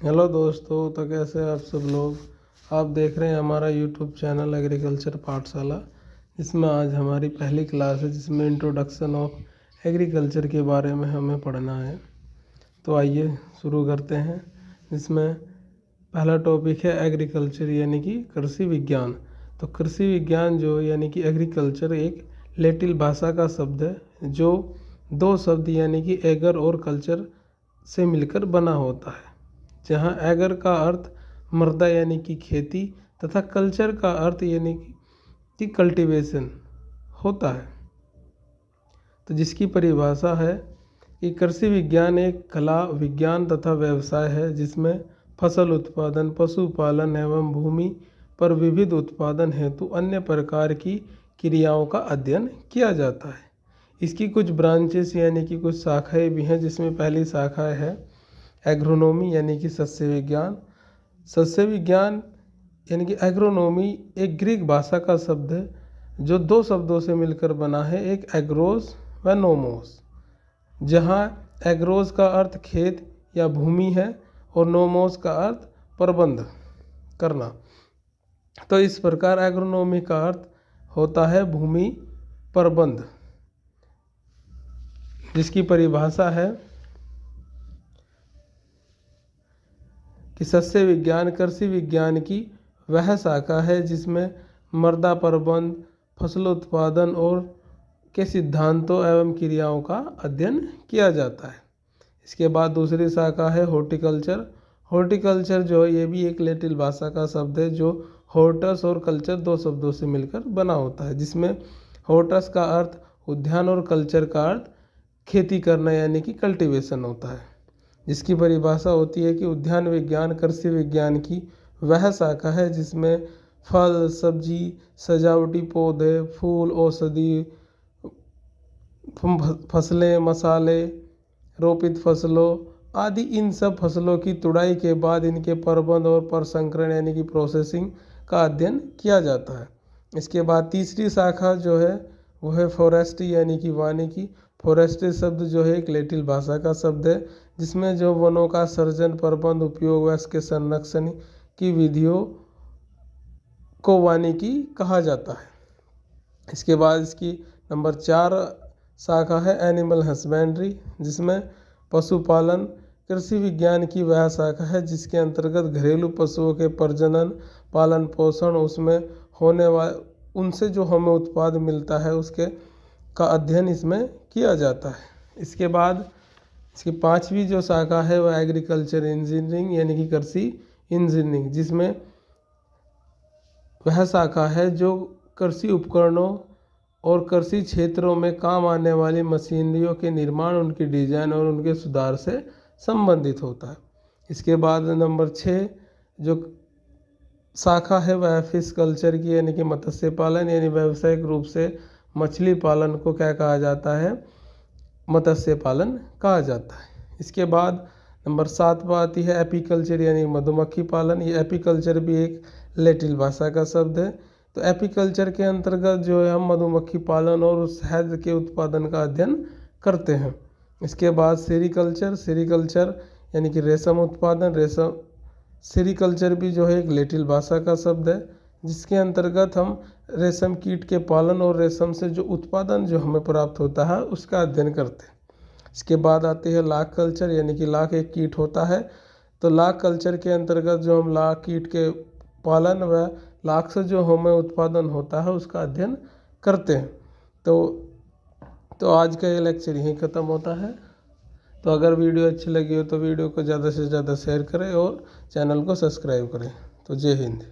Hello दोस्तों, तो कैसे हैं आप सब लोग। आप देख रहे हैं हमारा यूट्यूब चैनल एग्रीकल्चर पाठशाला, जिसमें आज हमारी पहली क्लास है, जिसमें इंट्रोडक्शन ऑफ एग्रीकल्चर के बारे में हमें पढ़ना है। तो आइए शुरू करते हैं। जिसमें पहला टॉपिक है एग्रीकल्चर यानी कि कृषि विज्ञान। तो कृषि विज्ञान जो यानी कि एग्रीकल्चर एक लैटिन भाषा का शब्द है, जो दो शब्द यानी कि एगर और कल्चर से मिलकर बना होता है। जहाँ एगर का अर्थ मृदा यानी कि खेती तथा कल्चर का अर्थ यानी कि कल्टीवेशन होता है। तो जिसकी परिभाषा है कि कृषि विज्ञान एक कला, विज्ञान तथा व्यवसाय है, जिसमें फसल उत्पादन, पशुपालन एवं भूमि पर विविध उत्पादन हेतु अन्य प्रकार की क्रियाओं का अध्ययन किया जाता है। इसकी कुछ ब्रांचेस यानी कि कुछ शाखाएं भी हैं, जिसमें पहली शाखा है एग्रोनॉमी यानी कि सस्य विज्ञान। सस्य विज्ञान यानी कि एग्रोनॉमी एक ग्रीक भाषा का शब्द है, जो दो शब्दों से मिलकर बना है, एक एग्रोस व नोमोस। जहाँ एग्रोस का अर्थ खेत या भूमि है और नोमोस का अर्थ प्रबंध करना। तो इस प्रकार एग्रोनॉमी का अर्थ होता है भूमि प्रबंध, जिसकी परिभाषा है कि सस्य विज्ञान कृषि विज्ञान की वह शाखा है जिसमें मृदा प्रबंध, फसलोत्पादन और के सिद्धांतों एवं क्रियाओं का अध्ययन किया जाता है। इसके बाद दूसरी शाखा है हॉर्टिकल्चर। हॉर्टिकल्चर जो है ये भी एक लैटिन भाषा का शब्द है, जो हॉर्टस और कल्चर दो शब्दों से मिलकर बना होता है, जिसमें हॉर्टस का अर्थ उद्यान और कल्चर का अर्थ खेती करना यानी कि कल्टीवेशन होता है। जिसकी परिभाषा होती है कि उद्यान विज्ञान कृषि विज्ञान की वह शाखा है जिसमें फल, सब्जी, सजावटी पौधे, फूल, औषधि फसलें, मसाले, रोपित फसलों आदि इन सब फसलों की तुड़ाई के बाद इनके प्रबंध और प्रसंस्करण यानी कि प्रोसेसिंग का अध्ययन किया जाता है। इसके बाद तीसरी शाखा जो है वो है फॉरेस्ट्री यानी कि वानिकी। फॉरेस्ट्री शब्द जो है एक लैटिन भाषा का शब्द है, जिसमें जो वनों का सर्जन, प्रबंध, उपयोग व इसके संरक्षण की विधियों को वानिकी कहा जाता है। इसके बाद इसकी नंबर 4 शाखा है एनिमल हस्बेंड्री, जिसमें पशुपालन कृषि विज्ञान की वह शाखा है जिसके अंतर्गत घरेलू पशुओं के प्रजनन, पालन पोषण, उसमें होने वाले उनसे जो हमें उत्पाद मिलता है उसके का अध्ययन इसमें किया जाता है। इसके बाद इसकी 5वीं जो शाखा है वह एग्रीकल्चर इंजीनियरिंग यानी कि कृषि इंजीनियरिंग, जिसमें वह शाखा है जो कृषि उपकरणों और कृषि क्षेत्रों में काम आने वाली मशीनरियों के निर्माण, उनकी डिजाइन और उनके सुधार से संबंधित होता है। इसके बाद नंबर 6 जो शाखा है वह फिश कल्चर की यानी कि मत्स्य पालन, यानी व्यावसायिक रूप से मछली पालन को क्या कहा जाता है, मत्स्य पालन कहा जाता है। इसके बाद नंबर 7 पर आती है एपीकल्चर यानी मधुमक्खी पालन। ये एपीकल्चर भी एक लैटिन भाषा का शब्द है। तो एपीकल्चर के अंतर्गत जो है हम मधुमक्खी पालन और उस शहद के उत्पादन का अध्ययन करते हैं। इसके बाद सेरीकल्चर, सेरीकल्चर यानी कि रेशम उत्पादन, रेशम सेरीकल्चर भी जो है एक लैटिन भाषा का शब्द है, जिसके अंतर्गत हम रेशम कीट के पालन और रेशम से जो उत्पादन जो हमें प्राप्त होता है उसका अध्ययन करते हैं। इसके बाद आते हैं लाख कल्चर यानी कि लाख एक कीट होता है। तो लाख कल्चर के अंतर्गत जो हम लाख कीट के पालन व लाख से जो हमें उत्पादन होता है उसका अध्ययन करते हैं। तो आज का ये लेक्चर यहीं ख़त्म होता है। तो अगर वीडियो अच्छी लगी हो तो वीडियो को ज़्यादा से ज़्यादा शेयर करें और चैनल को सब्सक्राइब करें। तो जय हिंद।